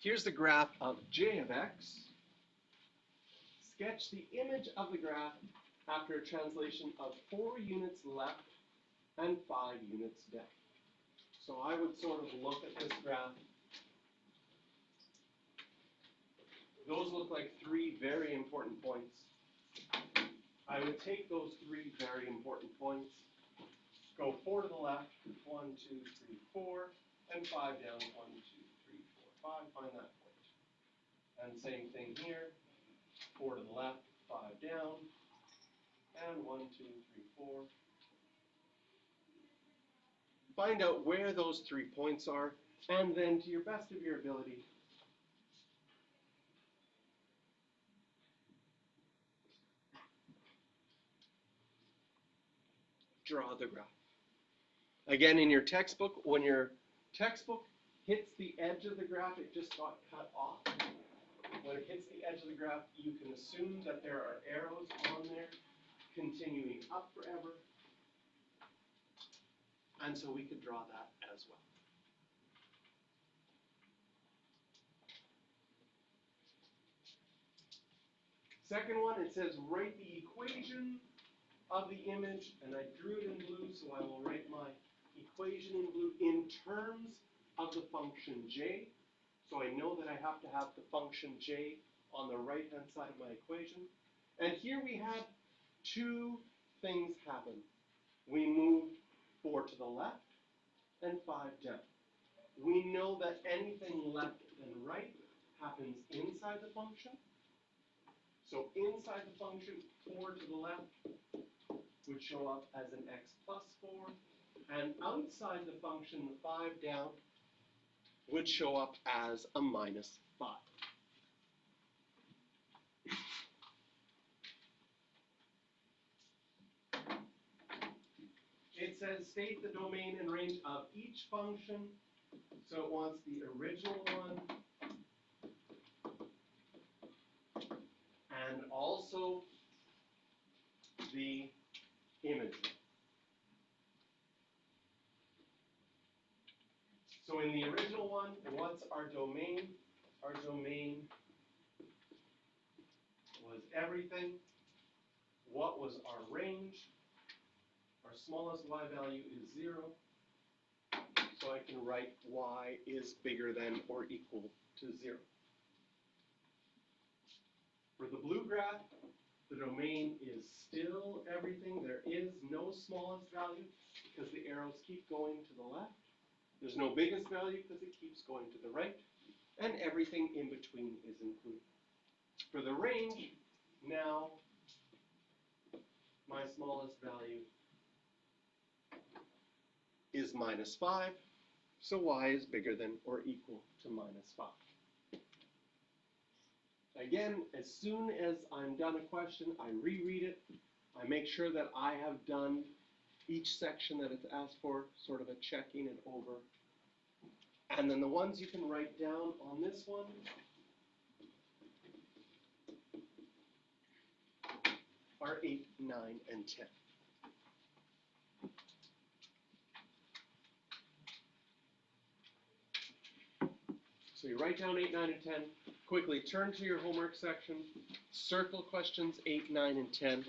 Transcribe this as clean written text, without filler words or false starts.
Here's the graph of j of x. Sketch the image of the graph after a translation of 4 units left and 5 units down. So I would sort of look at this graph. Those look like 3 very important points. I would take those 3 very important points, go 4 to the left, 1, 2, 3, 4, and 5 down, 1, 2, 3, 4, 5, find that point. And same thing here, 4 to the left, 5 down, and 1, 2, 3, 4. Find out where those 3 points are, and then to your best of your ability, draw the graph. Again, in your textbook, when your textbook hits the edge of the graph, it just got cut off. When it hits the edge of the graph, you can assume that there are arrows on there continuing up forever. And so we could draw that as well. Second one, it says write the equation of the image, and I drew it in blue, so I will write my equation in blue in terms of the function j. So I know that I have to have the function j on the right-hand side of my equation. And here we had 2 things happen. We moved 4 to the left and 5 down. We know that anything left and right happens inside the function. So inside the function, 4 to the left would show up as an x plus 4. And outside the function, the 5 down would show up as a minus 5. It says state the domain and range of each function. So it wants the original one and also the image. So in the original one, what's our domain? Our domain was everything. What was our range? Our smallest y value is 0. So I can write y is bigger than or equal to 0. For the blue graph, the domain is still everything. There is no smallest value because the arrows keep going to the left. There's no biggest value because it keeps going to the right. And everything in between is included. For the range, now my smallest value is minus 5. So y is bigger than or equal to minus 5. Again, as soon as I'm done a question, I reread it. I make sure that I have done each section that it's asked for, sort of a checking it over. And then the ones you can write down on this one are 8, 9, and 10. So you write down 8, 9, and 10. Quickly turn to your homework section, circle questions 8, 9, and 10.